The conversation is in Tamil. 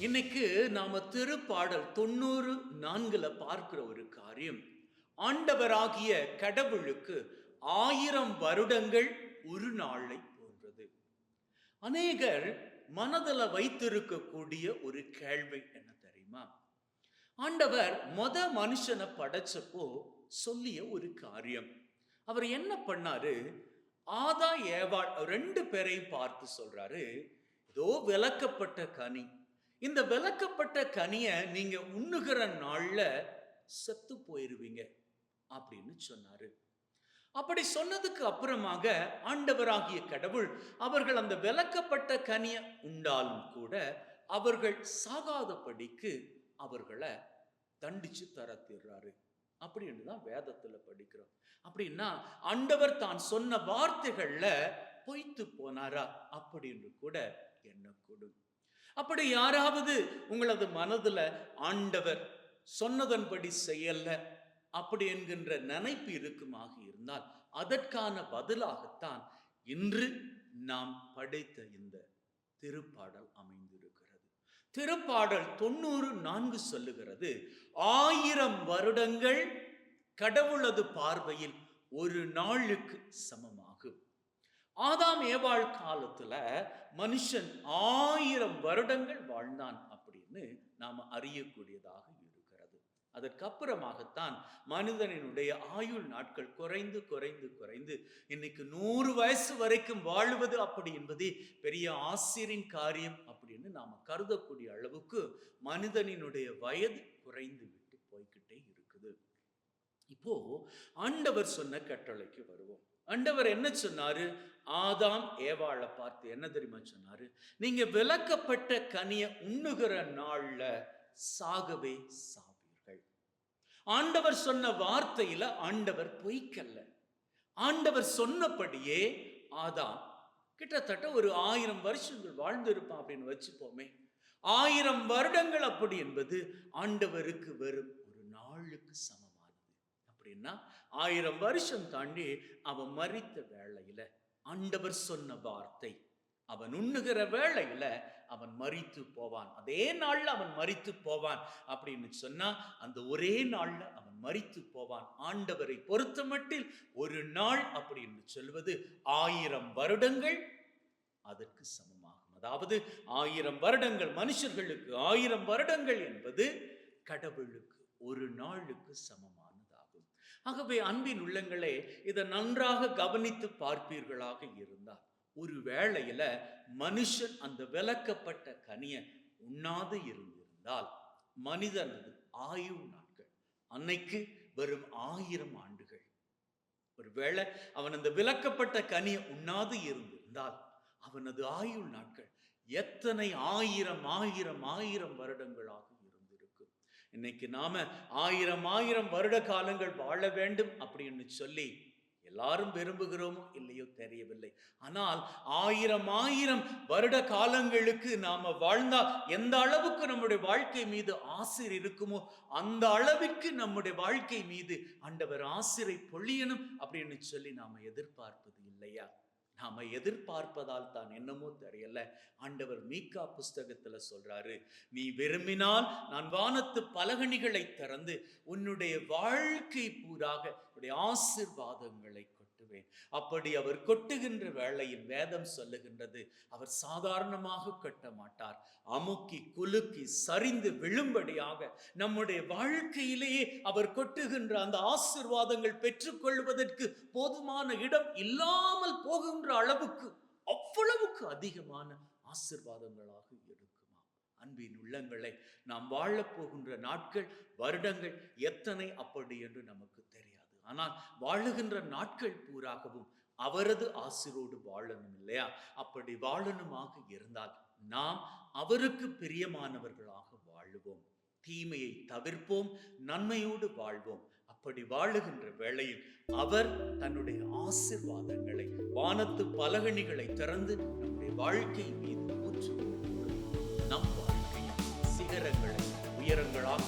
இன்னைக்கு நாம திருப்பாடல் 94 பார்க்கிற ஒரு காரியம், ஆண்டவராகிய கடவுளுக்கு 1000 வருடங்கள் ஒரு நாளை போன்றது. அநேகர் மனதில் வைத்திருக்கக்கூடிய ஒரு கேள்வி என்ன தெரியுமா? ஆண்டவர் மனுஷனை படைச்சப்போ சொல்லிய ஒரு காரியம், அவர் என்ன பண்ணாரு? ஆதா ஏவாள் 2 பேரையும் பார்த்து சொல்றாரு, இதோ விலக்கப்பட்ட கனி, இந்த விலக்கப்பட்ட கனியை நீங்க உண்ணுகிற நாள்ல செத்து போயிருவீங்க அப்படின்னு சொன்னாரு. அப்படி சொன்னதுக்கு அப்புறமாக ஆண்டவராகிய கடவுள் அவர்கள் அந்த விலக்கப்பட்ட கனியை உண்டாலும் கூட அவர்கள் சாகாதபடிக்கு அவர்களை தண்டிச்சு தரத்திடுறாரு அப்படின்னு தான் வேதத்துல படிக்கிறோம். அப்படின்னா ஆண்டவர் தான் சொன்ன வார்த்தைகள்ல பொய்த்து போனாரா அப்படின்னு கூட எண்ணக்கூடும். அப்படி யாராவது உங்களது மனதுல ஆண்டவர் சொன்னதன்படி செய்யல அப்படி என்கின்ற நினைப்பு இருக்குமாக இருந்தால் அதற்கான பதிலாகத்தான் இன்று நாம் படித்த இந்த திருப்பாடல் அமைந்திருக்கிறது. திருப்பாடல் 94 சொல்லுகிறது, 1000 வருடங்கள் கடவுளது பார்வையில் ஒரு நாளுக்கு சமமாகும். ஆதாம் ஏவாள் காலத்துல மனுஷன் 1000 வருடங்கள் வாழ்ந்தான் அப்படின்னு நாம அறியக்கூடியதாக இருக்கிறது. அதற்கப்புறமாகத்தான் மனிதனினுடைய ஆயுள் நாட்கள் குறைந்து குறைந்து குறைந்து இன்னைக்கு 100 வயசு வரைக்கும் வாழுவது அப்படி என்பதே பெரிய ஆச்சரியின் காரியம் அப்படின்னு நாம கருதக்கூடிய அளவுக்கு மனிதனினுடைய வயது குறைந்து விட்டு போய்கிட்டே இருக்குது. இப்போ ஆண்டவர் சொன்ன கட்டளைக்கு வருவோம். ஆண்டவர் என்ன சொன்னாரு? ஆதாம் ஏவாளை பார்த்து என்ன தெரியுமா சொன்னாரு? நீங்க விலக்கப்பட்ட கனியை உண்ணுகிற நாள்ல சாகவே சாவீர்கள். ஆண்டவர் சொன்ன வார்த்தையில ஆண்டவர் பொய்க்கல்ல. ஆண்டவர் சொன்னபடியே ஆதாம் கிட்டத்தட்ட ஒரு 1000 வருஷங்கள் வாழ்ந்து இருப்பான் அப்படின்னு வச்சுப்போமே. 1000 வருடங்கள் அப்படி என்பது ஆண்டவருக்கு வெறும் ஒரு நாளுக்கு சமம். அப்படின்னா 1000 வருஷம் தாண்டி அவன் மரித்த வேளையில ஆண்டவர் சொன்ன வார்த்தை, அவன் உண்ணுகிற வேளையில அவன் மரித்து போவான். அதே நாள்ல அவன் மரித்து போவான் அப்படின்னு சொன்னா அந்த ஒரே நாள்ல அவன் மரித்து போவான். ஆண்டவரை பொறுத்த மட்டில் ஒரு நாள் அப்படின்னு சொல்வது 1000 வருடங்கள் அதற்கு சமமாகும். அதாவது 1000 வருடங்கள் மனுஷர்களுக்கு 1000 வருடங்கள் என்பது கடவுளுக்கு ஒரு நாளுக்கு சமமானதாகும். ஆகவே அன்பின் உள்ளங்களே, இதை நன்றாக கவனித்து பார்ப்பீர்களாக இருந்தால், ஒரு வேளையில மனுஷன் அந்த விலக்கப்பட்ட கனியை உண்ணாது இருந்திருந்தால் மனிதனது ஆயுள் நாட்கள் அன்னைக்கு வெறும் 1000 ஆண்டுகள். ஒருவேளை அவன் அந்த விலக்கப்பட்ட கனியை உண்ணாது இருந்திருந்தால் அவனது ஆயுள் நாட்கள் எத்தனை 1000 வருடங்களாக இருந்திருக்கும். இன்னைக்கு நாம 1000 வருட காலங்கள் வாழ வேண்டும் அப்படின்னு சொல்லி எல்லாரும் விரும்புகிறோமோ இல்லையோ தெரியவில்லை. ஆனால் 1000 வருட காலங்களுக்கு நாம வாழ்ந்தால் எந்த அளவுக்கு நம்முடைய வாழ்க்கை மீது ஆசீர் இருக்குமோ அந்த அளவிற்கு நம்முடைய வாழ்க்கை மீது ஆண்டவர் ஆசீரை பொழியணும் அப்படின்னு சொல்லி நாம எதிர்பார்ப்பது இல்லையா? நாம எதிர்பார்ப்பதால் தான் என்னமோ தெரியல, ஆண்டவர் மீகா புஸ்தகத்துல சொல்றாரு, நீ விரும்பினால் நான் வானத்து பலகணிகளை திறந்து உன்னுடைய வாழ்க்கை பூராக உன்னுடைய ஆசீர்வாதங்களை கொட்டுவேன். அப்படி அவர் கொட்டுகின்ற வேளையில் வேதம் சொல்லுகின்றது, அவர் சாதாரணமாக கட்ட மாட்டார், அமுக்கி குலுக்கி சரிந்து விழும்படியாக நம்முடைய வாழ்க்கையிலேயே அவர் கொட்டுகின்ற அந்த ஆசீர்வாதங்கள் பெற்றுக்கொள்வதற்கு போதுமான இடம் இல்லாமல் போகின்ற அளவுக்கு அவ்வளவுக்கு அதிகமான ஆசீர்வாதங்களாக இருக்குமா? அன்பின் உள்ளங்களை, நாம் வாழப் போகின்ற நாட்கள் வருடங்கள் எத்தனை அப்படி என்று நமக்கு தெரியாது. ஆனால் வாழுகின்ற நாட்கள் பூராகவும் அவரது ஆசீரோடு வாழணும் இல்லையா? அப்படி வாழணுமாக இருந்தால் நாம் அவருக்கு பிரியமானவர்களாக வாழுவோம், தீமையை தவிர்ப்போம், நன்மையோடு வாழ்வோம். அப்படி வாழுகின்ற வேளையில் அவர் தன்னுடைய ஆசீர்வாதங்களை, வானத்து பலகணிகளை திறந்து நம்முடைய வாழ்க்கை மீது ஊற்றுவோம். நம் வாழ்க்கையில் சிகரங்களை உயரங்களாக